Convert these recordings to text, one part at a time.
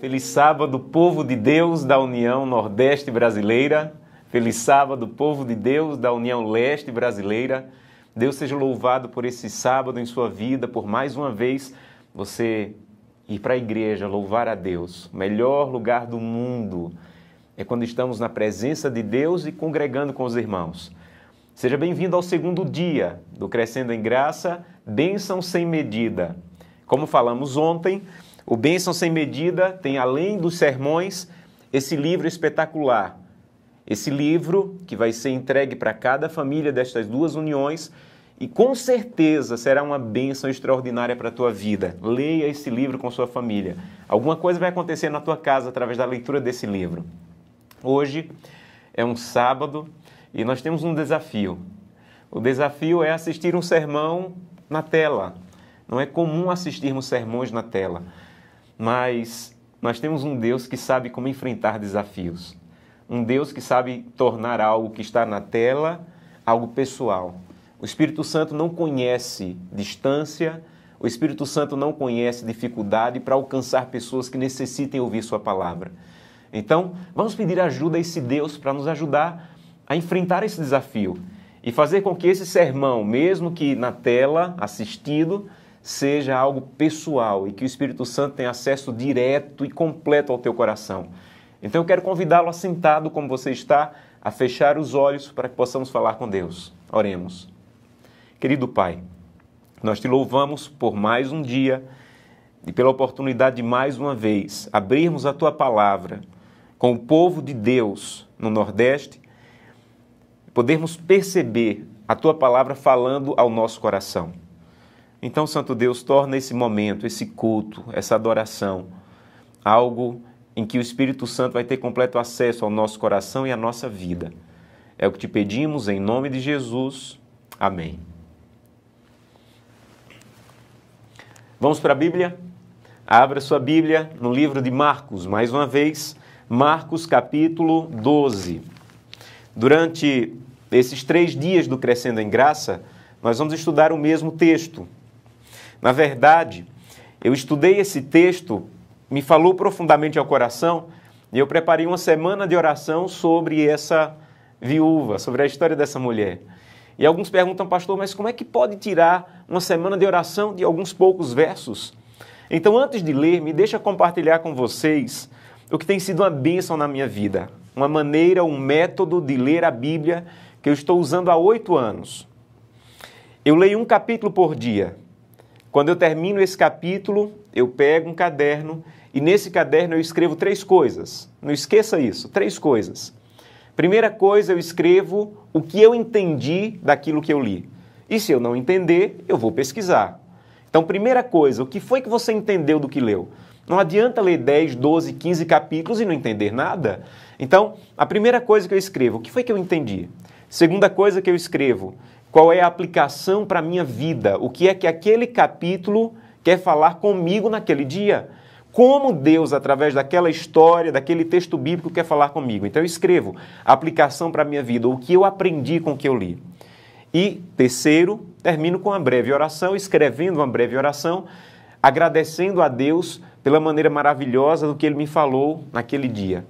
Feliz sábado, povo de Deus da União Nordeste Brasileira. Feliz sábado, povo de Deus da União Leste Brasileira. Deus seja louvado por esse sábado em sua vida, por mais uma vez você ir para a igreja, louvar a Deus. O melhor lugar do mundo é quando estamos na presença de Deus e congregando com os irmãos. Seja bem-vindo ao segundo dia do Crescendo em Graça, Bênção Sem Medida. Como falamos ontem, o Bênção Sem Medida tem, além dos sermões, esse livro espetacular. Esse livro que vai ser entregue para cada família destas duas uniões e com certeza será uma bênção extraordinária para a tua vida. Leia esse livro com sua família. Alguma coisa vai acontecer na tua casa através da leitura desse livro. Hoje é um sábado e nós temos um desafio. O desafio é assistir um sermão na tela. Não é comum assistirmos sermões na tela, mas nós temos um Deus que sabe como enfrentar desafios. Um Deus que sabe tornar algo que está na tela algo pessoal. O Espírito Santo não conhece distância, o Espírito Santo não conhece dificuldade para alcançar pessoas que necessitem ouvir sua palavra. Então, vamos pedir ajuda a esse Deus para nos ajudar a enfrentar esse desafio e fazer com que esse sermão, mesmo que na tela, assistido, seja algo pessoal e que o Espírito Santo tenha acesso direto e completo ao teu coração. Então eu quero convidá-lo assentado como você está, a fechar os olhos para que possamos falar com Deus. Oremos. Querido Pai, nós te louvamos por mais um dia e pela oportunidade de mais uma vez abrirmos a tua palavra com o povo de Deus no Nordeste, podermos perceber a tua palavra falando ao nosso coração. Então, Santo Deus, torna esse momento, esse culto, essa adoração, algo em que o Espírito Santo vai ter completo acesso ao nosso coração e à nossa vida. É o que te pedimos em nome de Jesus. Amém. Vamos para a Bíblia? Abra sua Bíblia no livro de Marcos, mais uma vez, Marcos capítulo 12. Durante esses 3 dias do Crescendo em Graça, nós vamos estudar o mesmo texto. Na verdade, eu estudei esse texto, me falou profundamente ao coração e eu preparei uma semana de oração sobre essa viúva, sobre a história dessa mulher. E alguns perguntam, pastor, mas como é que pode tirar uma semana de oração de alguns poucos versos? Então, antes de ler, me deixa compartilhar com vocês o que tem sido uma bênção na minha vida. Uma maneira, um método de ler a Bíblia que eu estou usando há 8 anos. Eu leio um capítulo por dia. Quando eu termino esse capítulo, eu pego um caderno e nesse caderno eu escrevo 3 coisas. Não esqueça isso, 3 coisas. Primeira coisa, eu escrevo o que eu entendi daquilo que eu li. E se eu não entender, eu vou pesquisar. Então, primeira coisa, o que foi que você entendeu do que leu? Não adianta ler 10, 12, 15 capítulos e não entender nada. Então, a primeira coisa que eu escrevo, o que foi que eu entendi? Segunda coisa que eu escrevo, qual é a aplicação para a minha vida? O que é que aquele capítulo quer falar comigo naquele dia? Como Deus, através daquela história, daquele texto bíblico, quer falar comigo? Então eu escrevo a aplicação para a minha vida, o que eu aprendi com o que eu li. E terceiro, termino com uma breve oração, escrevendo uma breve oração, agradecendo a Deus pela maneira maravilhosa do que Ele me falou naquele dia.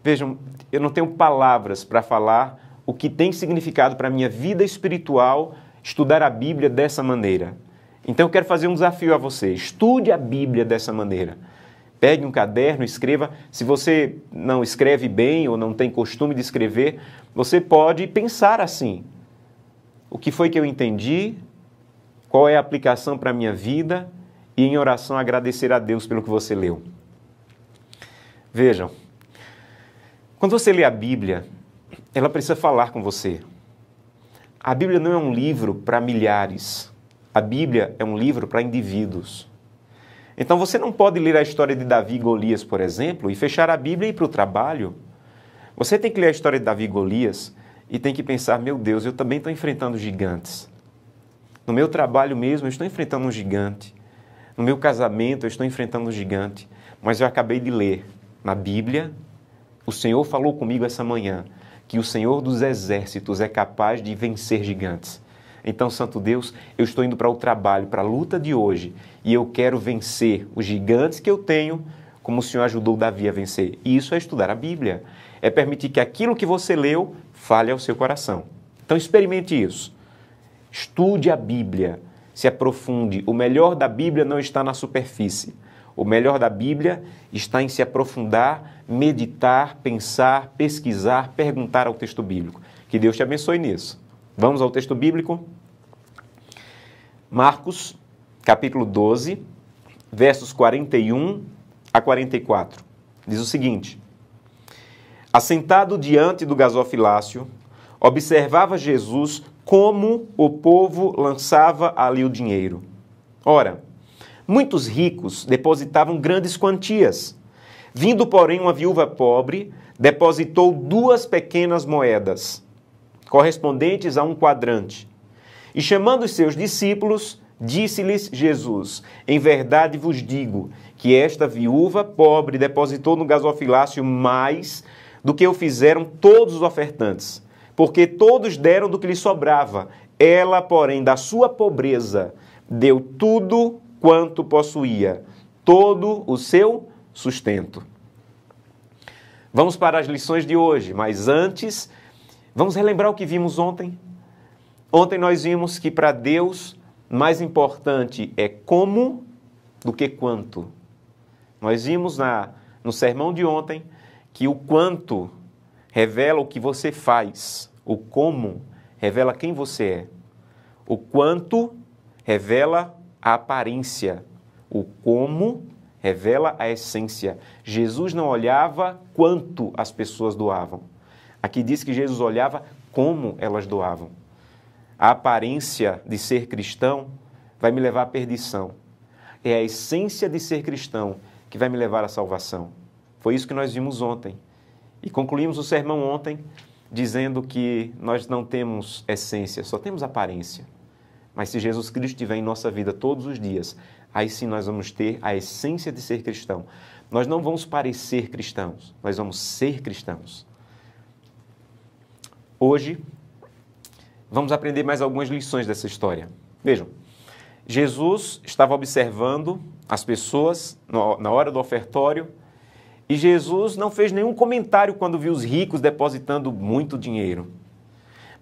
Vejam, eu não tenho palavras para falar o que tem significado para a minha vida espiritual estudar a Bíblia dessa maneira. Então eu quero fazer um desafio a você. Estude a Bíblia dessa maneira. Pegue um caderno, escreva. Se você não escreve bem ou não tem costume de escrever, você pode pensar assim. O que foi que eu entendi? Qual é a aplicação para a minha vida? E em oração agradecer a Deus pelo que você leu. Vejam, quando você lê a Bíblia, ela precisa falar com você. A Bíblia não é um livro para milhares. A Bíblia é um livro para indivíduos. Então você não pode ler a história de Davi e Golias, por exemplo, e fechar a Bíblia e ir para o trabalho. Você tem que ler a história de Davi e Golias e tem que pensar, meu Deus, eu também estou enfrentando gigantes. No meu trabalho mesmo, eu estou enfrentando um gigante. No meu casamento, eu estou enfrentando um gigante. Mas eu acabei de ler na Bíblia, o Senhor falou comigo essa manhã, que o Senhor dos Exércitos é capaz de vencer gigantes. Então, Santo Deus, eu estou indo para o trabalho, para a luta de hoje, e eu quero vencer os gigantes que eu tenho como o Senhor ajudou Davi a vencer. E isso é estudar a Bíblia. É permitir que aquilo que você leu fale ao seu coração. Então experimente isso. Estude a Bíblia. Se aprofunde. O melhor da Bíblia não está na superfície. O melhor da Bíblia está em se aprofundar, meditar, pensar, pesquisar, perguntar ao texto bíblico. Que Deus te abençoe nisso. Vamos ao texto bíblico? Marcos, capítulo 12, versos 41 a 44. Diz o seguinte: assentado diante do gasofilácio, observava Jesus como o povo lançava ali o dinheiro. Ora, muitos ricos depositavam grandes quantias. Vindo, porém, uma viúva pobre, depositou 2 pequenas moedas, correspondentes a 1 quadrante. E chamando os seus discípulos, disse-lhes Jesus: em verdade vos digo que esta viúva pobre depositou no gasofilácio mais do que o fizeram todos os ofertantes, porque todos deram do que lhe sobrava. Ela, porém, da sua pobreza, deu tudo quanto possuía, todo o seu sustento. Vamos para as lições de hoje, mas antes, vamos relembrar o que vimos ontem. Ontem nós vimos que para Deus mais importante é como do que quanto. Nós vimos no sermão de ontem que o quanto revela o que você faz, o como revela quem você é, o quanto revela a aparência, o como revela a essência. Jesus não olhava quanto as pessoas doavam. Aqui diz que Jesus olhava como elas doavam. A aparência de ser cristão vai me levar à perdição. É a essência de ser cristão que vai me levar à salvação. Foi isso que nós vimos ontem. E concluímos o sermão ontem dizendo que nós não temos essência, só temos aparência. Mas se Jesus Cristo estiver em nossa vida todos os dias, aí sim nós vamos ter a essência de ser cristão. Nós não vamos parecer cristãos, nós vamos ser cristãos. Hoje, vamos aprender mais algumas lições dessa história. Vejam, Jesus estava observando as pessoas na hora do ofertório e Jesus não fez nenhum comentário quando viu os ricos depositando muito dinheiro.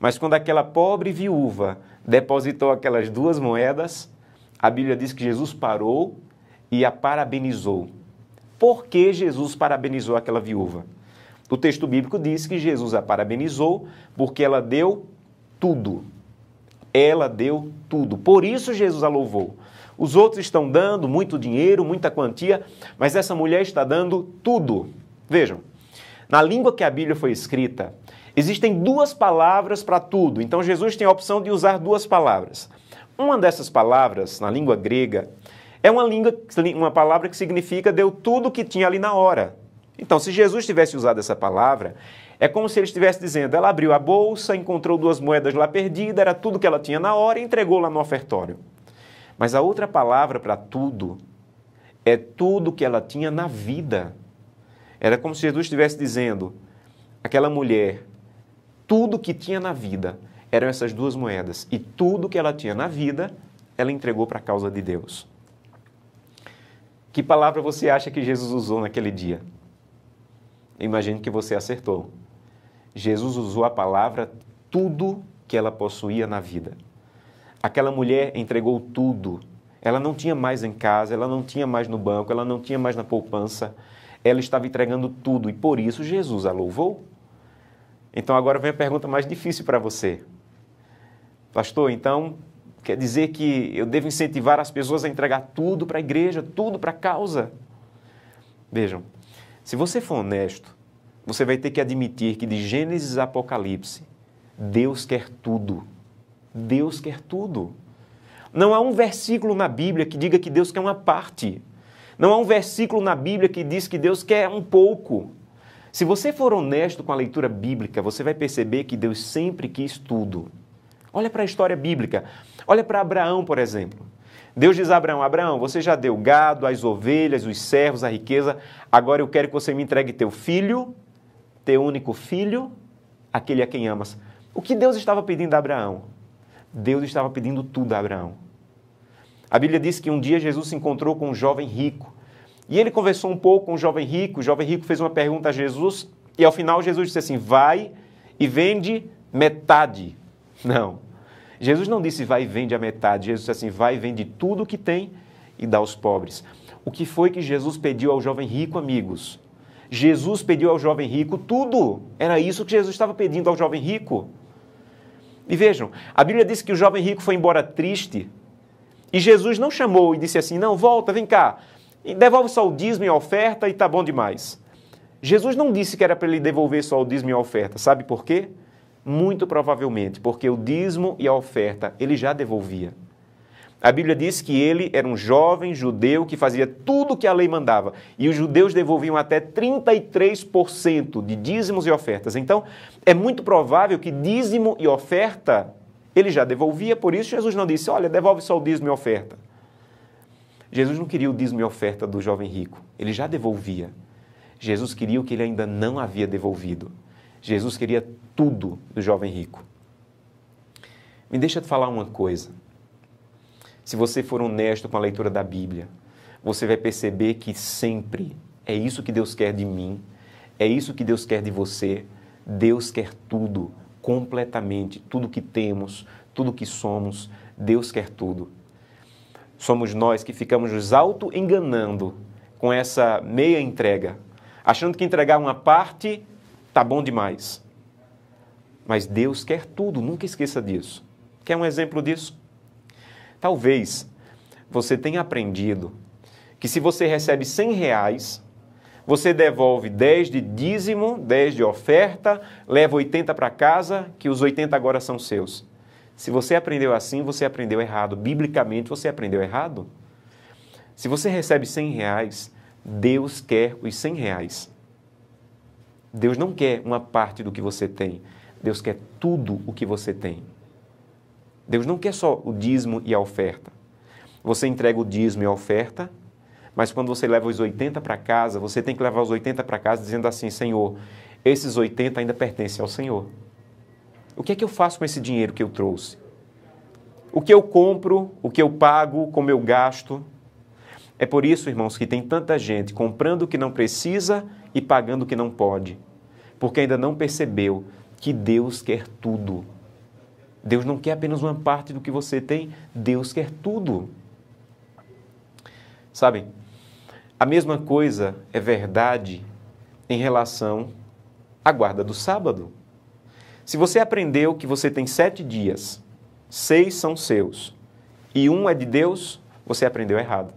Mas quando aquela pobre viúva depositou aquelas 2 moedas, a Bíblia diz que Jesus parou e a parabenizou. Por que Jesus parabenizou aquela viúva? O texto bíblico diz que Jesus a parabenizou porque ela deu tudo. Ela deu tudo. Por isso Jesus a louvou. Os outros estão dando muito dinheiro, muita quantia, mas essa mulher está dando tudo. Vejam, na língua que a Bíblia foi escrita, existem 2 palavras para tudo. Então Jesus tem a opção de usar 2 palavras. Uma dessas palavras, na língua grega, é uma palavra que significa deu tudo o que tinha ali na hora. Então, se Jesus tivesse usado essa palavra, é como se ele estivesse dizendo, ela abriu a bolsa, encontrou 2 moedas lá perdidas, era tudo que ela tinha na hora e entregou lá no ofertório. Mas a outra palavra para tudo é tudo que ela tinha na vida. Era como se Jesus estivesse dizendo, aquela mulher, tudo que tinha na vida eram essas 2 moedas. E tudo que ela tinha na vida, ela entregou para a causa de Deus. Que palavra você acha que Jesus usou naquele dia? Eu imagino que você acertou. Jesus usou a palavra tudo que ela possuía na vida. Aquela mulher entregou tudo. Ela não tinha mais em casa, ela não tinha mais no banco, ela não tinha mais na poupança. Ela estava entregando tudo e por isso Jesus a louvou. Então agora vem a pergunta mais difícil para você. Pastor, então quer dizer que eu devo incentivar as pessoas a entregar tudo para a igreja, tudo para a causa? Vejam, se você for honesto, você vai ter que admitir que de Gênesis a Apocalipse, Deus quer tudo. Deus quer tudo. Não há um versículo na Bíblia que diga que Deus quer uma parte. Não há um versículo na Bíblia que diz que Deus quer um pouco. Se você for honesto com a leitura bíblica, você vai perceber que Deus sempre quis tudo. Olha para a história bíblica. Olha para Abraão, por exemplo. Deus diz a Abraão, Abraão, você já deu gado, as ovelhas, os servos, a riqueza. Agora eu quero que você me entregue teu filho, teu único filho, aquele a quem amas. O que Deus estava pedindo a Abraão? Deus estava pedindo tudo a Abraão. A Bíblia diz que um dia Jesus se encontrou com um jovem rico E ele conversou um pouco com o jovem rico fez uma pergunta a Jesus, e ao final Jesus disse assim, vai e vende metade. Não, Jesus não disse vai e vende a metade, Jesus disse assim, vai e vende tudo o que tem e dá aos pobres. O que foi que Jesus pediu ao jovem rico, amigos? Jesus pediu ao jovem rico tudo, era isso que Jesus estava pedindo ao jovem rico. E vejam, a Bíblia diz que o jovem rico foi embora triste, e Jesus não chamou e disse assim, não, volta, vem cá, e devolve só o dízimo e a oferta e tá bom demais. Jesus não disse que era para ele devolver só o dízimo e a oferta, sabe por quê? Muito provavelmente, porque o dízimo e a oferta ele já devolvia. A Bíblia diz que ele era um jovem judeu que fazia tudo o que a lei mandava, e os judeus devolviam até 33% de dízimos e ofertas. Então, é muito provável que dízimo e oferta ele já devolvia, por isso Jesus não disse, olha, devolve só o dízimo e a oferta. Jesus não queria o dízimo e a oferta do jovem rico, ele já devolvia. Jesus queria o que ele ainda não havia devolvido. Jesus queria tudo do jovem rico. Me deixa te falar uma coisa. Se você for honesto com a leitura da Bíblia, você vai perceber que sempre é isso que Deus quer de mim, é isso que Deus quer de você. Deus quer tudo, completamente, tudo que temos, tudo que somos, Deus quer tudo. Somos nós que ficamos nos auto-enganando com essa meia entrega, achando que entregar uma parte tá bom demais. Mas Deus quer tudo, nunca esqueça disso. Quer um exemplo disso? Talvez você tenha aprendido que se você recebe R$100, você devolve 10 de dízimo, 10 de oferta, leva 80 para casa, que os 80 agora são seus. Se você aprendeu assim, você aprendeu errado. Biblicamente, você aprendeu errado. Se você recebe R$100, Deus quer os R$100. Deus não quer uma parte do que você tem. Deus quer tudo o que você tem. Deus não quer só o dízimo e a oferta. Você entrega o dízimo e a oferta, mas quando você leva os 80 para casa, você tem que levar os 80 para casa dizendo assim, Senhor, esses 80 ainda pertencem ao Senhor. O que é que eu faço com esse dinheiro que eu trouxe? O que eu compro, o que eu pago, como eu gasto? É por isso, irmãos, que tem tanta gente comprando o que não precisa e pagando o que não pode, porque ainda não percebeu que Deus quer tudo. Deus não quer apenas uma parte do que você tem, Deus quer tudo. Sabem, a mesma coisa é verdade em relação à guarda do sábado. Se você aprendeu que você tem 7 dias, 6 são seus e 1 é de Deus, você aprendeu errado.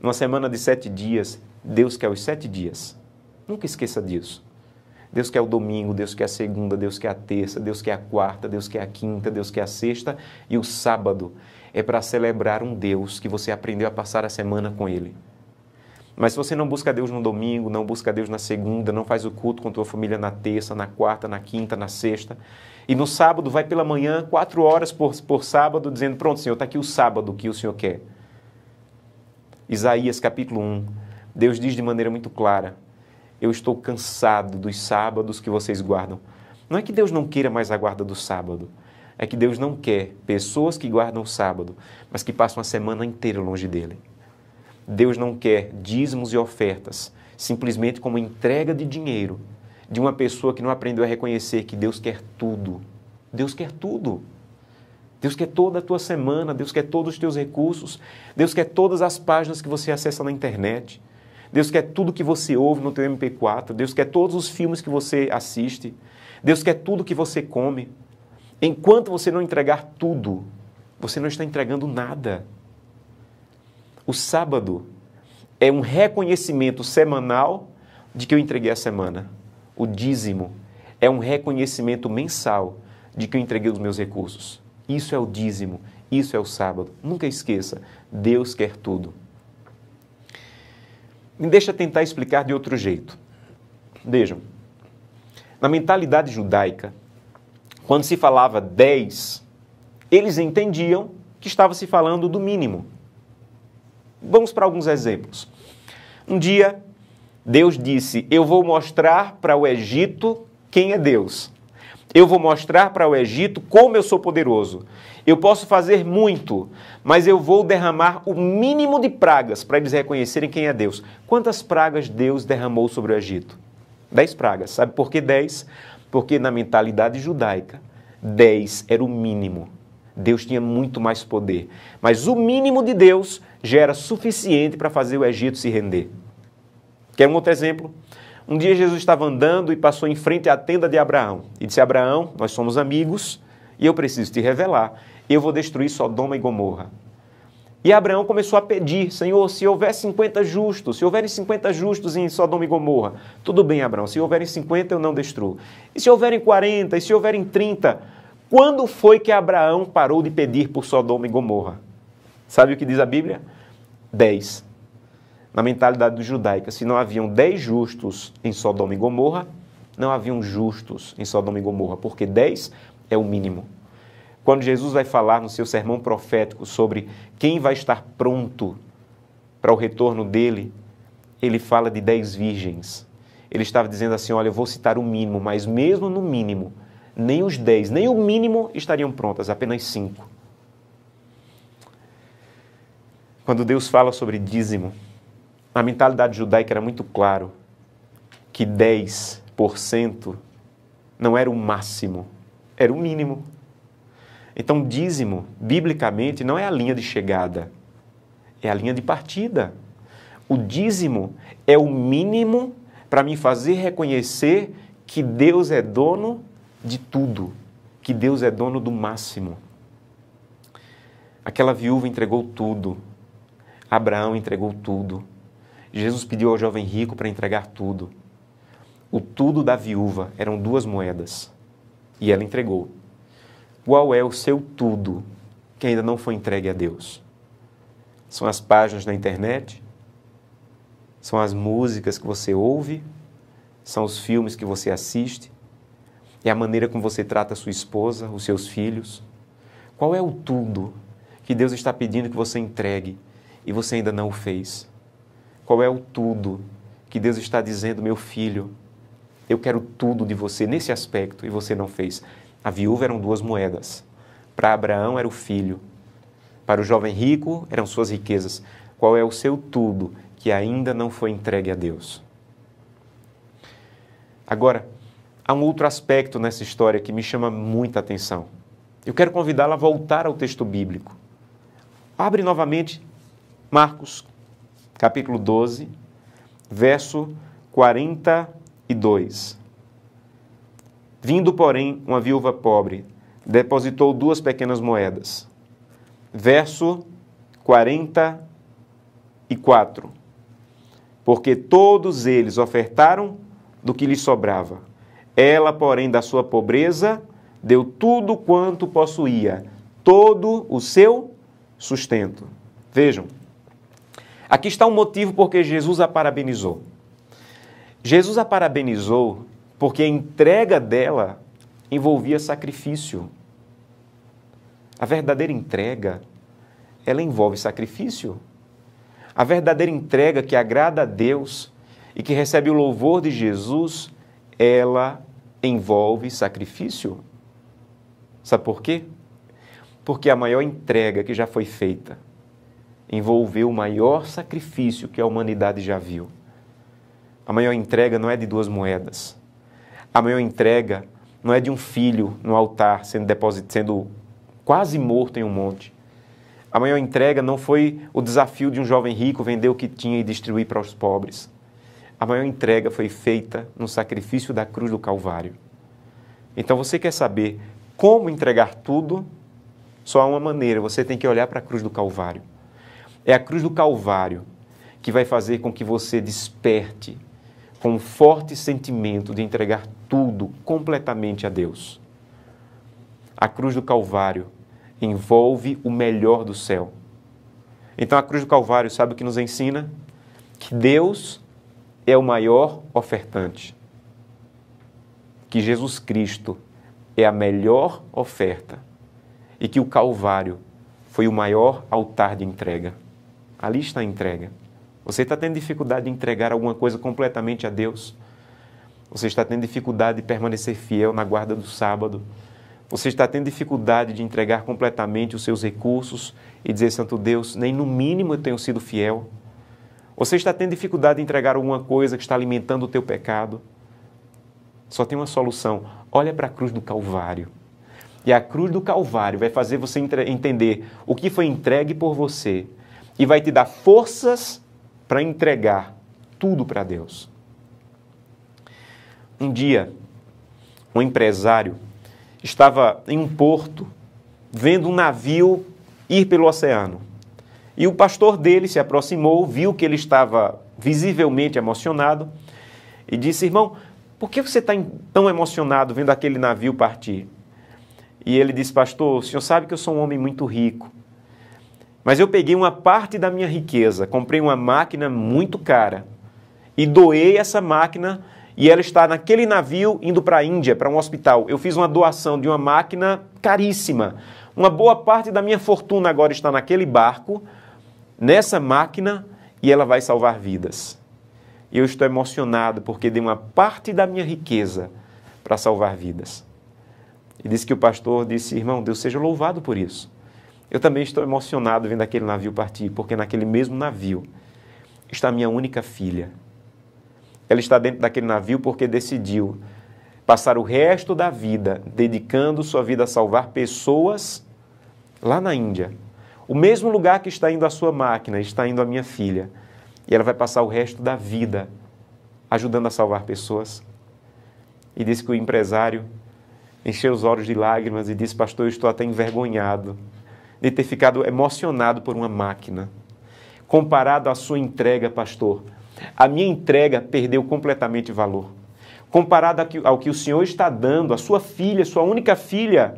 Numa semana de 7 dias, Deus quer os 7 dias. Nunca esqueça disso. Deus quer o domingo, Deus quer a segunda, Deus quer a terça, Deus quer a quarta, Deus quer a quinta, Deus quer a sexta, e o sábado é para celebrar um Deus que você aprendeu a passar a semana com Ele. Mas se você não busca Deus no domingo, não busca Deus na segunda, não faz o culto com tua família na terça, na quarta, na quinta, na sexta, e no sábado vai pela manhã, 4 horas por sábado, dizendo, pronto, Senhor, está aqui o sábado que o Senhor quer. Isaías capítulo 1, Deus diz de maneira muito clara, eu estou cansado dos sábados que vocês guardam. Não é que Deus não queira mais a guarda do sábado, é que Deus não quer pessoas que guardam o sábado, mas que passam a semana inteira longe dele. Deus não quer dízimos e ofertas, simplesmente como entrega de dinheiro de uma pessoa que não aprendeu a reconhecer que Deus quer tudo. Deus quer tudo. Deus quer toda a tua semana, Deus quer todos os teus recursos, Deus quer todas as páginas que você acessa na internet, Deus quer tudo que você ouve no teu MP4, Deus quer todos os filmes que você assiste, Deus quer tudo que você come. Enquanto você não entregar tudo, você não está entregando nada. O sábado é um reconhecimento semanal de que eu entreguei a semana. O dízimo é um reconhecimento mensal de que eu entreguei os meus recursos. Isso é o dízimo, isso é o sábado. Nunca esqueça, Deus quer tudo. Me deixa tentar explicar de outro jeito. Vejam, na mentalidade judaica, quando se falava 10, eles entendiam que estava se falando do mínimo. Vamos para alguns exemplos. Um dia, Deus disse, eu vou mostrar para o Egito quem é Deus. Eu vou mostrar para o Egito como eu sou poderoso. Eu posso fazer muito, mas eu vou derramar o mínimo de pragas para eles reconhecerem quem é Deus. Quantas pragas Deus derramou sobre o Egito? 10 pragas. Sabe por que 10? Porque na mentalidade judaica, 10 era o mínimo. Deus tinha muito mais poder. Mas o mínimo de Deus já era suficiente para fazer o Egito se render. Quer um outro exemplo? Um dia Jesus estava andando e passou em frente à tenda de Abraão. E disse: Abraão, nós somos amigos e eu preciso te revelar. Eu vou destruir Sodoma e Gomorra. E Abraão começou a pedir: Senhor, se houver 50 justos, se houverem 50 justos em Sodoma e Gomorra, tudo bem, Abraão, se houverem 50 eu não destruo. E se houverem 40, e se houverem 30? Quando foi que Abraão parou de pedir por Sodoma e Gomorra? Sabe o que diz a Bíblia? 10. Na mentalidade judaica, se não haviam 10 justos em Sodoma e Gomorra, não haviam justos em Sodoma e Gomorra, porque 10 é o mínimo. Quando Jesus vai falar no seu sermão profético sobre quem vai estar pronto para o retorno dele, ele fala de 10 virgens. Ele estava dizendo assim: olha, eu vou citar o mínimo, mas mesmo no mínimo, nem os 10, nem o mínimo estariam prontas, apenas 5. Quando Deus fala sobre dízimo, a mentalidade judaica era muito claro que 10% não era o máximo, era o mínimo. Então, dízimo, biblicamente, não é a linha de chegada, é a linha de partida. O dízimo é o mínimo para me fazer reconhecer que Deus é dono de tudo, que Deus é dono do máximo. Aquela viúva entregou tudo, Abraão entregou tudo, Jesus pediu ao jovem rico para entregar tudo. O tudo da viúva eram 2 moedas e ela entregou. Qual é o seu tudo que ainda não foi entregue a Deus? São as páginas da internet? São as músicas que você ouve? São os filmes que você assiste? É a maneira como você trata a sua esposa, os seus filhos? Qual é o tudo que Deus está pedindo que você entregue e você ainda não o fez? Qual é o tudo que Deus está dizendo: meu filho, eu quero tudo de você nesse aspecto, e você não fez? A viúva eram 2 moedas. Para Abraão era o filho. Para o jovem rico eram suas riquezas. Qual é o seu tudo que ainda não foi entregue a Deus? Agora, há um outro aspecto nessa história que me chama muita atenção. Eu quero convidá-la a voltar ao texto bíblico. Abre novamente Marcos, capítulo 12, verso 42. Vindo, porém, uma viúva pobre, depositou 2 pequenas moedas. Verso 44. Porque todos eles ofertaram do que lhes sobrava. Ela, porém, da sua pobreza, deu tudo quanto possuía, todo o seu sustento. Vejam, aqui está um motivo porque Jesus a parabenizou. Jesus a parabenizou porque a entrega dela envolvia sacrifício. A verdadeira entrega, ela envolve sacrifício. A verdadeira entrega que agrada a Deus e que recebe o louvor de Jesus, ela envolve sacrifício. Sabe por quê? Porque a maior entrega que já foi feita envolveu o maior sacrifício que a humanidade já viu. A maior entrega não é de 2 moedas. A maior entrega não é de um filho no altar sendo quase morto em um monte. A maior entrega não foi o desafio de um jovem rico vender o que tinha e distribuir para os pobres. A maior entrega foi feita no sacrifício da cruz do Calvário. Então, você quer saber como entregar tudo? Só há uma maneira, você tem que olhar para a cruz do Calvário. É a cruz do Calvário que vai fazer com que você desperte com um forte sentimento de entregar tudo completamente a Deus. A cruz do Calvário envolve o melhor do céu. Então, a cruz do Calvário, sabe o que nos ensina? Que Deus é o maior ofertante. Que Jesus Cristo é a melhor oferta. E que o Calvário foi o maior altar de entrega. Ali está a entrega. Você está tendo dificuldade de entregar alguma coisa completamente a Deus? Você está tendo dificuldade de permanecer fiel na guarda do sábado? Você está tendo dificuldade de entregar completamente os seus recursos e dizer, Santo Deus, nem no mínimo eu tenho sido fiel? Você está tendo dificuldade de entregar alguma coisa que está alimentando o teu pecado? Só tem uma solução. Olha para a cruz do Calvário. E a cruz do Calvário vai fazer você entender o que foi entregue por você e vai te dar forças para entregar tudo para Deus. Um dia, um empresário estava em um porto, vendo um navio ir pelo oceano. E o pastor dele se aproximou, viu que ele estava visivelmente emocionado e disse, irmão, por que você está tão emocionado vendo aquele navio partir? E ele disse, pastor, o senhor sabe que eu sou um homem muito rico, mas eu peguei uma parte da minha riqueza, comprei uma máquina muito cara e doei essa máquina e ela está naquele navio indo para a Índia, para um hospital. Eu fiz uma doação de uma máquina caríssima. Uma boa parte da minha fortuna agora está naquele barco, nessa máquina, e ela vai salvar vidas. E eu estou emocionado porque dei uma parte da minha riqueza para salvar vidas. E disse que o pastor disse, irmão, Deus seja louvado por isso. Eu também estou emocionado vendo aquele navio partir, porque naquele mesmo navio está a minha única filha. Ela está dentro daquele navio porque decidiu passar o resto da vida dedicando sua vida a salvar pessoas lá na Índia. O mesmo lugar que está indo a sua máquina, está indo a minha filha. E ela vai passar o resto da vida ajudando a salvar pessoas. E disse que o empresário encheu os olhos de lágrimas e disse, pastor, eu estou até envergonhado de ter ficado emocionado por uma máquina. Comparado à sua entrega, pastor, a minha entrega perdeu completamente valor. Comparado ao que o Senhor está dando, a sua filha, sua única filha,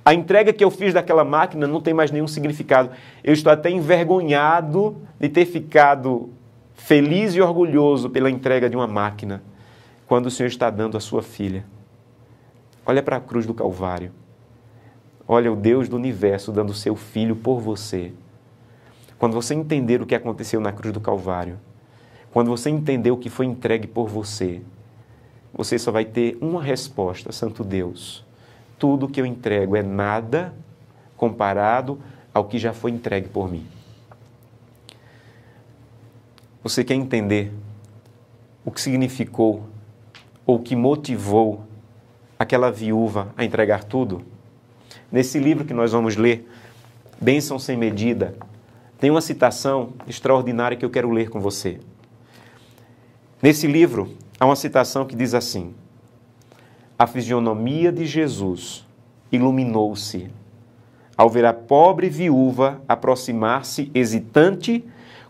a entrega que eu fiz daquela máquina não tem mais nenhum significado. Eu estou até envergonhado de ter ficado feliz e orgulhoso pela entrega de uma máquina, quando o Senhor está dando a sua filha. Olha para a cruz do Calvário. Olha o Deus do universo dando o seu filho por você. Quando você entender o que aconteceu na cruz do Calvário, quando você entender o que foi entregue por você, você só vai ter uma resposta, Santo Deus. Tudo que eu entrego é nada comparado ao que já foi entregue por mim. Você quer entender o que significou ou o que motivou aquela viúva a entregar tudo? Nesse livro que nós vamos ler, Bênção Sem Medida, tem uma citação extraordinária que eu quero ler com você. Nesse livro, há uma citação que diz assim: a fisionomia de Jesus iluminou-se ao ver a pobre viúva aproximar-se hesitante,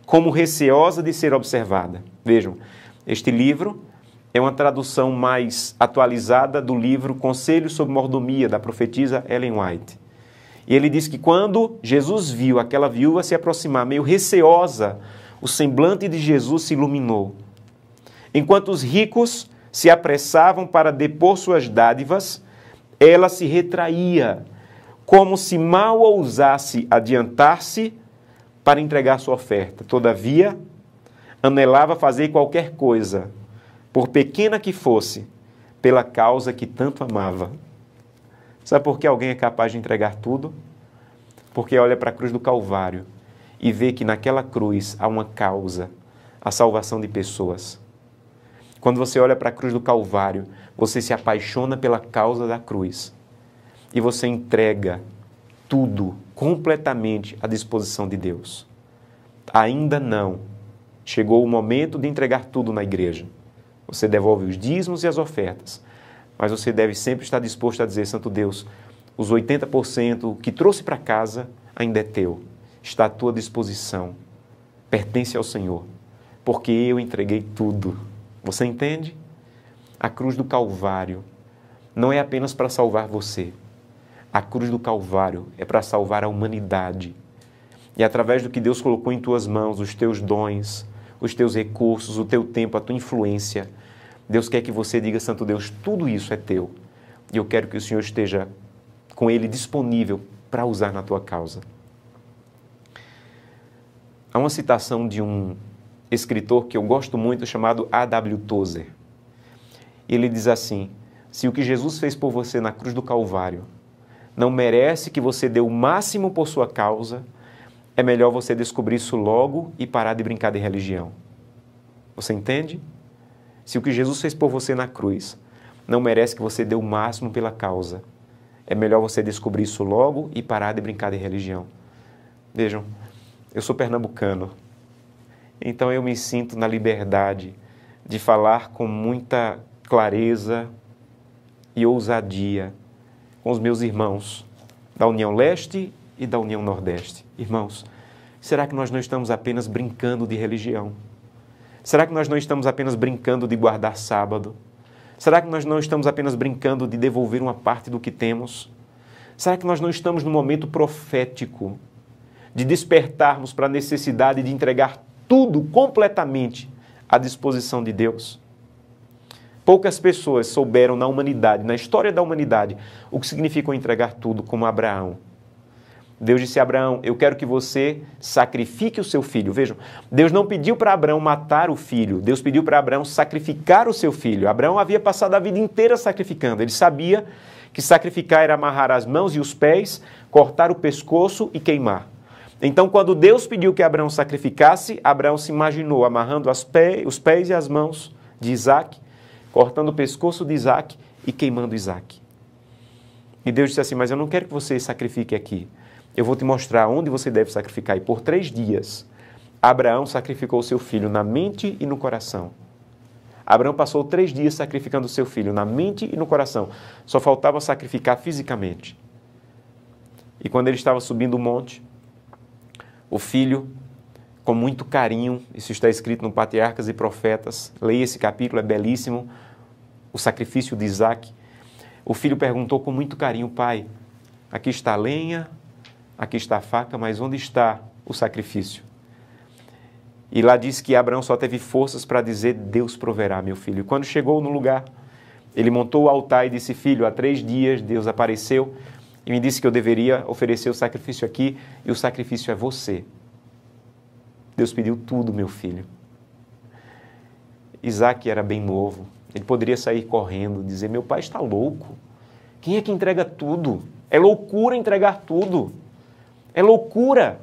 como receosa de ser observada. Vejam, este livro é uma tradução mais atualizada do livro Conselhos sobre Mordomia, da profetisa Ellen White. E ele diz que quando Jesus viu aquela viúva se aproximar, meio receosa, o semblante de Jesus se iluminou. Enquanto os ricos se apressavam para depor suas dádivas, ela se retraía, como se mal ousasse adiantar-se para entregar sua oferta. Todavia, anelava fazer qualquer coisa, por pequena que fosse, pela causa que tanto amava. Sabe por que alguém é capaz de entregar tudo? Porque olha para a cruz do Calvário e vê que naquela cruz há uma causa, a salvação de pessoas. Quando você olha para a cruz do Calvário, você se apaixona pela causa da cruz e você entrega tudo completamente à disposição de Deus. Ainda não chegou o momento de entregar tudo na igreja. Você devolve os dízimos e as ofertas, mas você deve sempre estar disposto a dizer: Santo Deus, os 80% que trouxe para casa ainda é teu, está à tua disposição, pertence ao Senhor, porque eu entreguei tudo. Você entende? A cruz do Calvário não é apenas para salvar você. A cruz do Calvário é para salvar a humanidade. E através do que Deus colocou em tuas mãos, os teus dons, os teus recursos, o teu tempo, a tua influência, Deus quer que você diga: Santo Deus, tudo isso é teu. E eu quero que o Senhor esteja com ele disponível para usar na tua causa. Há uma citação de um escritor que eu gosto muito, chamado A.W. Tozer. Ele diz assim: se o que Jesus fez por você na cruz do Calvário não merece que você dê o máximo por sua causa, é melhor você descobrir isso logo e parar de brincar de religião. Você entende? Se o que Jesus fez por você na cruz não merece que você dê o máximo pela causa, é melhor você descobrir isso logo e parar de brincar de religião. Vejam, eu sou pernambucano, então eu me sinto na liberdade de falar com muita clareza e ousadia com os meus irmãos da União Leste e da União Nordeste. Irmãos, será que nós não estamos apenas brincando de religião? Será que nós não estamos apenas brincando de guardar sábado? Será que nós não estamos apenas brincando de devolver uma parte do que temos? Será que nós não estamos no momento profético de despertarmos para a necessidade de entregar tudo completamente à disposição de Deus? Poucas pessoas souberam na humanidade, na história da humanidade, o que significou entregar tudo, como Abraão. Deus disse a Abraão, eu quero que você sacrifique o seu filho. Vejam, Deus não pediu para Abraão matar o filho, Deus pediu para Abraão sacrificar o seu filho. Abraão havia passado a vida inteira sacrificando, ele sabia que sacrificar era amarrar as mãos e os pés, cortar o pescoço e queimar. Então, quando Deus pediu que Abraão sacrificasse, Abraão se imaginou amarrando os pés e as mãos de Isaac, cortando o pescoço de Isaac e queimando Isaac. E Deus disse assim, mas eu não quero que você sacrifique aqui. Eu vou te mostrar onde você deve sacrificar. E por 3 dias, Abraão sacrificou o seu filho na mente e no coração. Abraão passou 3 dias sacrificando o seu filho na mente e no coração. Só faltava sacrificar fisicamente. E quando ele estava subindo o monte, o filho, com muito carinho, isso está escrito no Patriarcas e Profetas, leia esse capítulo, é belíssimo, o sacrifício de Isaac. O filho perguntou com muito carinho, pai, aqui está a lenha, aqui está a faca, mas onde está o sacrifício? E lá diz que Abraão só teve forças para dizer, Deus proverá, meu filho. E quando chegou no lugar, ele montou o altar e disse, filho, há 3 dias Deus apareceu e me disse que eu deveria oferecer o sacrifício aqui, e o sacrifício é você. Deus pediu tudo, meu filho. Isaac era bem novo, ele poderia sair correndo, dizer, meu pai está louco. Quem é que entrega tudo? É loucura entregar tudo. É loucura.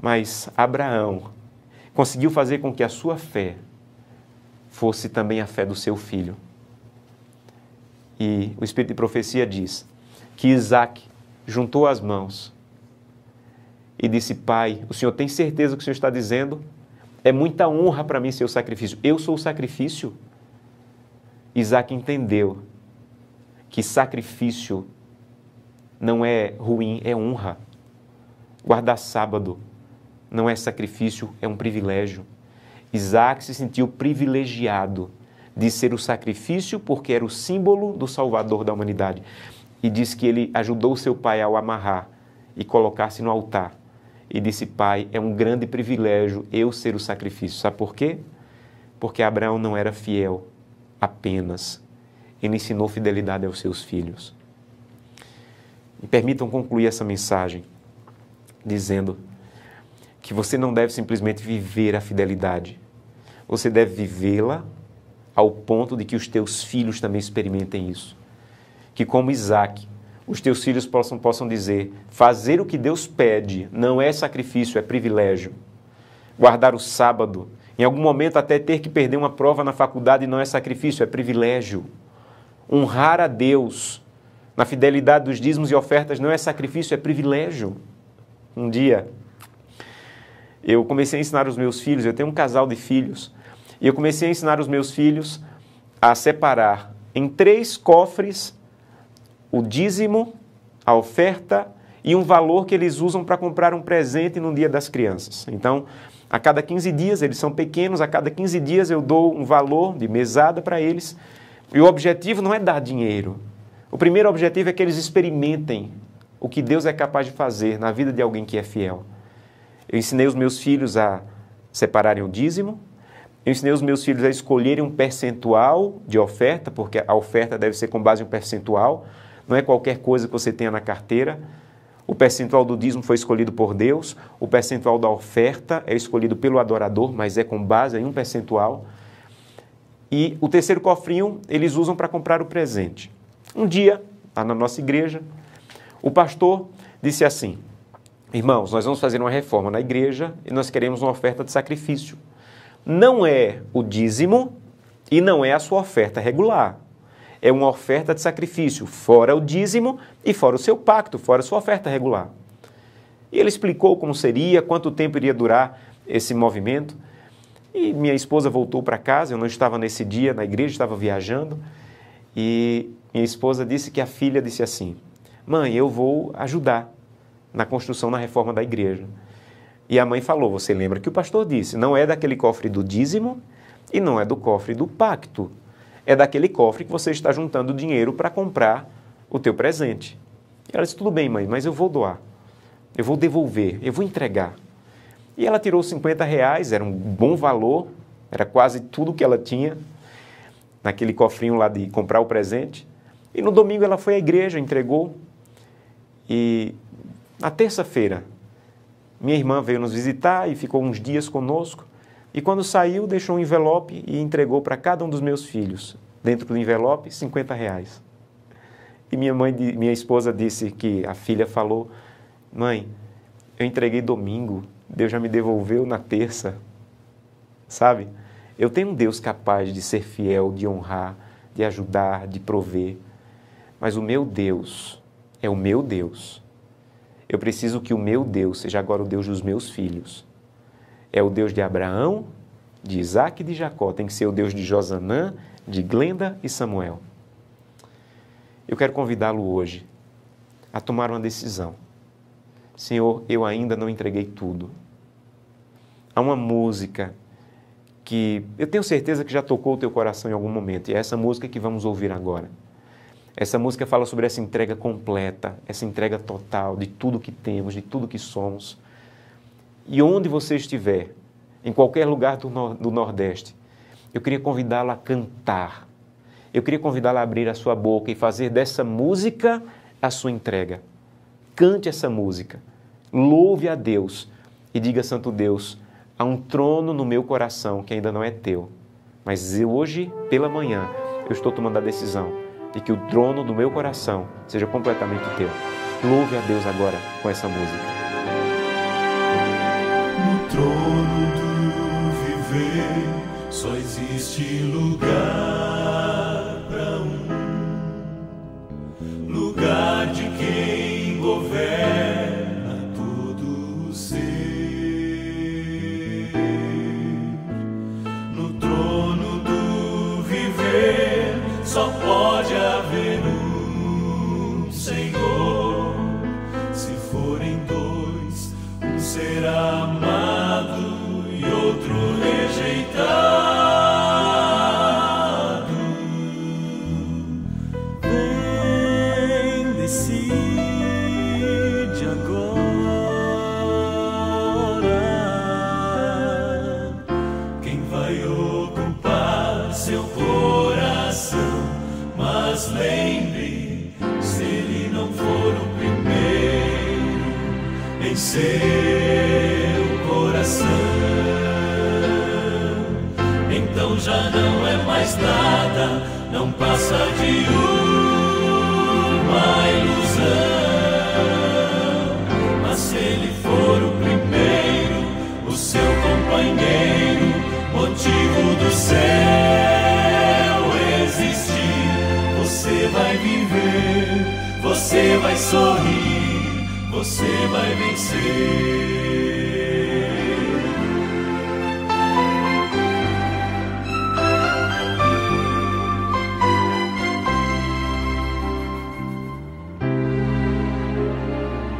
Mas Abraão conseguiu fazer com que a sua fé fosse também a fé do seu filho. E o Espírito de Profecia diz que Isaac juntou as mãos e disse, pai, o senhor tem certeza do que o senhor está dizendo? É muita honra para mim ser o sacrifício. Eu sou o sacrifício. Isaac entendeu que sacrifício não é ruim, é honra. Guardar sábado não é sacrifício, é um privilégio. Isaac se sentiu privilegiado de ser o sacrifício porque era o símbolo do Salvador da humanidade. E diz que ele ajudou seu pai ao amarrar e colocar-se no altar. E disse, pai, é um grande privilégio eu ser o sacrifício. Sabe por quê? Porque Abraão não era fiel apenas. Ele ensinou fidelidade aos seus filhos. Me permitam concluir essa mensagem dizendo que você não deve simplesmente viver a fidelidade. Você deve vivê-la ao ponto de que os teus filhos também experimentem isso. Que como Isaac, os teus filhos possam dizer, fazer o que Deus pede não é sacrifício, é privilégio. Guardar o sábado, em algum momento até ter que perder uma prova na faculdade não é sacrifício, é privilégio. Honrar a Deus na fidelidade dos dízimos e ofertas não é sacrifício, é privilégio. Um dia, eu comecei a ensinar os meus filhos, eu tenho um casal de filhos, e eu comecei a ensinar os meus filhos a separar em 3 cofres o dízimo, a oferta e um valor que eles usam para comprar um presente no Dia das Crianças. Então, a cada 15 dias, eles são pequenos, a cada 15 dias eu dou um valor de mesada para eles, e o objetivo não é dar dinheiro. O primeiro objetivo é que eles experimentem o que Deus é capaz de fazer na vida de alguém que é fiel. Eu ensinei os meus filhos a separarem o dízimo, eu ensinei os meus filhos a escolherem um percentual de oferta, porque a oferta deve ser com base em um percentual, não é qualquer coisa que você tenha na carteira. O percentual do dízimo foi escolhido por Deus, o percentual da oferta é escolhido pelo adorador, mas é com base em um percentual. E o terceiro cofrinho eles usam para comprar o presente. Um dia, lá na nossa igreja, O pastor disse assim: irmãos, nós vamos fazer uma reforma na igreja e nós queremos uma oferta de sacrifício. Não é o dízimo e não é a sua oferta regular. É uma oferta de sacrifício, fora o dízimo e fora o seu pacto, fora a sua oferta regular. E ele explicou como seria, quanto tempo iria durar esse movimento. E minha esposa voltou para casa, eu não estava nesse dia na igreja, estava viajando. E minha esposa disse que a filha disse assim: mãe, eu vou ajudar na construção, na reforma da igreja. E a mãe falou: você lembra que o pastor disse, não é daquele cofre do dízimo e não é do cofre do pacto. É daquele cofre que você está juntando dinheiro para comprar o teu presente. E ela disse: tudo bem, mãe, mas eu vou doar. Eu vou devolver, eu vou entregar. E ela tirou R$50, era um bom valor, era quase tudo que ela tinha naquele cofrinho lá de comprar o presente. E no domingo ela foi à igreja, entregou. E na terça-feira, minha irmã veio nos visitar e ficou uns dias conosco. E quando saiu, deixou um envelope e entregou para cada um dos meus filhos. Dentro do envelope, R$50. E minha esposa disse que a filha falou: mãe, eu entreguei domingo, Deus já me devolveu na terça. Sabe? Eu tenho um Deus capaz de ser fiel, de honrar, de ajudar, de prover. Mas o meu Deus é o meu Deus. Eu preciso que o meu Deus seja agora o Deus dos meus filhos. É o Deus de Abraão, de Isaac e de Jacó. Tem que ser o Deus de Josanã, de Glenda e Samuel. Eu quero convidá-lo hoje a tomar uma decisão. Senhor, eu ainda não entreguei tudo. Há uma música que eu tenho certeza que já tocou o teu coração em algum momento. E é essa música que vamos ouvir agora. Essa música fala sobre essa entrega completa, essa entrega total de tudo que temos, de tudo que somos. E onde você estiver, em qualquer lugar do Nordeste, eu queria convidá-lo a cantar. Eu queria convidá-lo a abrir a sua boca e fazer dessa música a sua entrega. Cante essa música, louve a Deus e diga: Santo Deus, há um trono no meu coração que ainda não é teu, mas hoje, pela manhã, eu estou tomando a decisão de que o trono do meu coração seja completamente teu. Louve a Deus agora com essa música. No trono do viver só existe lugar para lugar de quem governa todo o ser. No trono do viver só pode haver um Senhor. Se forem dois, um será amado e outro rejeitado. Vem, decide agora quem vai ocupar seu coração. Mas lembre, se ele não for o primeiro em seu coração, então já não é mais nada, não passa de uma ilusão. Mas se ele for o primeiro, o seu companheiro, motivo do céu existir, você vai viver, você vai sorrir, você vai vencer.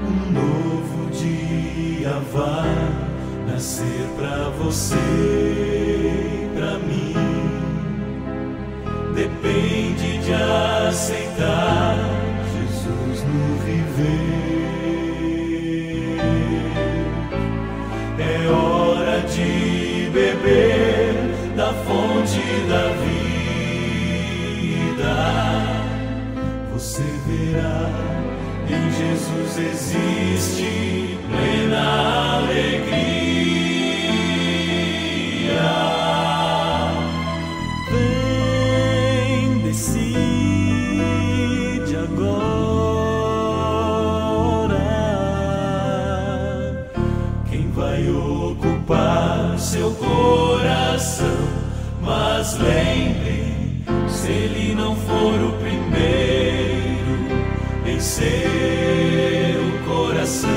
Um novo dia vai nascer pra você e pra mim. Depende de aceitar Jesus no viver. É hora de beber da fonte da vida. Você verá, em Jesus existe plena alegria. Decide agora vai ocupar seu coração. Mas lembre, se ele não for o primeiro em seu coração,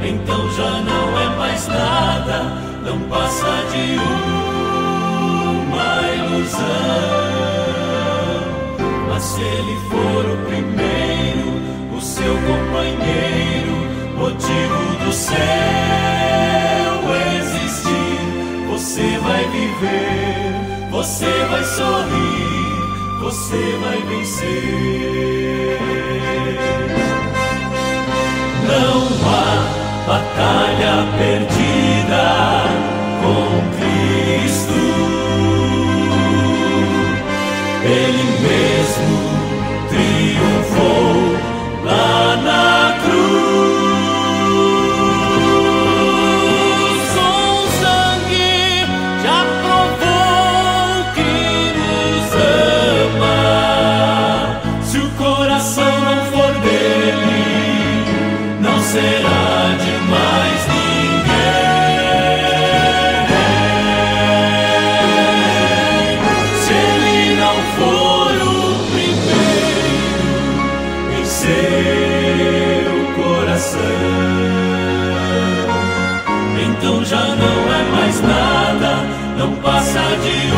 então já não é mais nada, não passa de uma ilusão. Mas se ele for o primeiro, o seu companheiro, motivo do seu existir, você vai viver, você vai sorrir, você vai vencer. Não há batalha perdida com Cristo. Ele mesmo triunfou lá na cruz. Com sangue já provou que nos ama. Se o coração não for dele, não será de mais então já não é mais nada, não passa de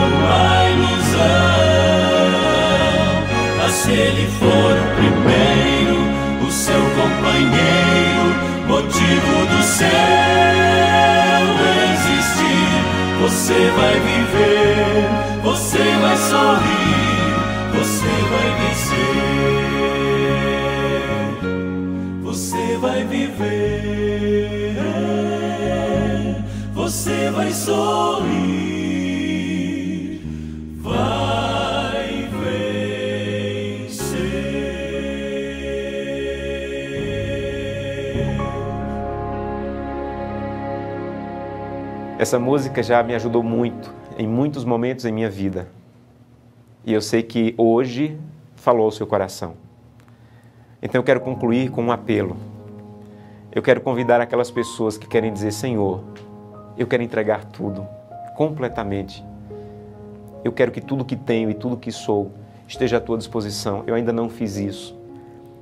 uma ilusão. Mas se ele for o primeiro, o seu companheiro, motivo do seu existir, você vai viver, você vai sorrir, você vai vencer. Você vai viver, você vai sorrir, vai vencer. Essa música já me ajudou muito, em muitos momentos em minha vida. E eu sei que hoje falou ao seu coração. Então eu quero concluir com um apelo. Eu quero convidar aquelas pessoas que querem dizer: Senhor, eu quero entregar tudo, completamente. Eu quero que tudo que tenho e tudo que sou esteja à tua disposição. Eu ainda não fiz isso.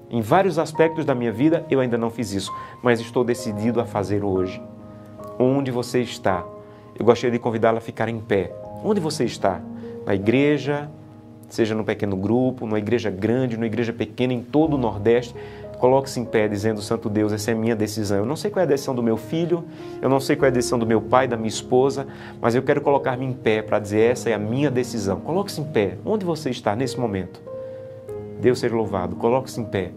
Em vários aspectos da minha vida eu ainda não fiz isso, mas estou decidido a fazer hoje. Onde você está? Eu gostaria de convidá-la a ficar em pé. Onde você está? Na igreja, seja num pequeno grupo, numa igreja grande, numa igreja pequena, em todo o Nordeste. Coloque-se em pé dizendo: Santo Deus, essa é a minha decisão. Eu não sei qual é a decisão do meu filho, eu não sei qual é a decisão do meu pai, da minha esposa, mas eu quero colocar-me em pé para dizer: essa é a minha decisão. Coloque-se em pé. Onde você está nesse momento? Deus seja louvado. Coloque-se em pé.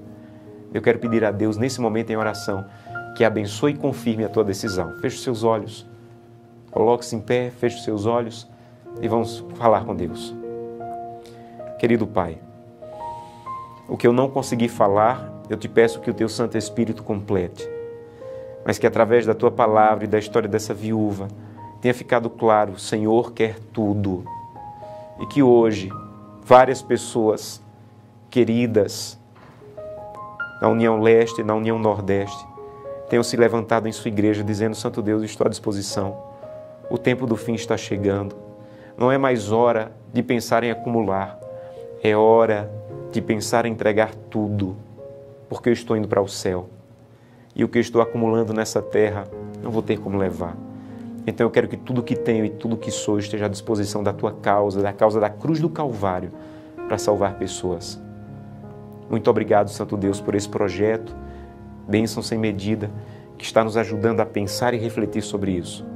Eu quero pedir a Deus nesse momento em oração que abençoe e confirme a tua decisão. Feche os seus olhos. Coloque-se em pé, feche os seus olhos e vamos falar com Deus. Querido Pai, o que eu não consegui falar, eu te peço que o teu Santo Espírito complete, mas que através da tua palavra e da história dessa viúva tenha ficado claro: o Senhor quer tudo. E que hoje várias pessoas queridas na União Leste e na União Nordeste tenham se levantado em sua igreja dizendo: Santo Deus, estou à disposição. O tempo do fim está chegando. Não é mais hora de pensar em acumular. É hora de pensar em entregar tudo, porque eu estou indo para o céu. E o que eu estou acumulando nessa terra, não vou ter como levar. Então eu quero que tudo que tenho e tudo que sou esteja à disposição da tua causa, da causa da cruz do Calvário, para salvar pessoas. Muito obrigado, Santo Deus, por esse projeto, bênção sem medida, que está nos ajudando a pensar e refletir sobre isso.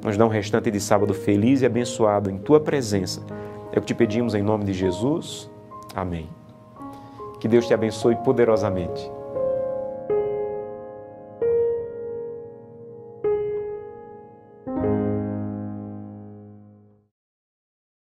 Nos dá um restante de sábado feliz e abençoado em tua presença. É o que te pedimos em nome de Jesus. Amém. Que Deus te abençoe poderosamente.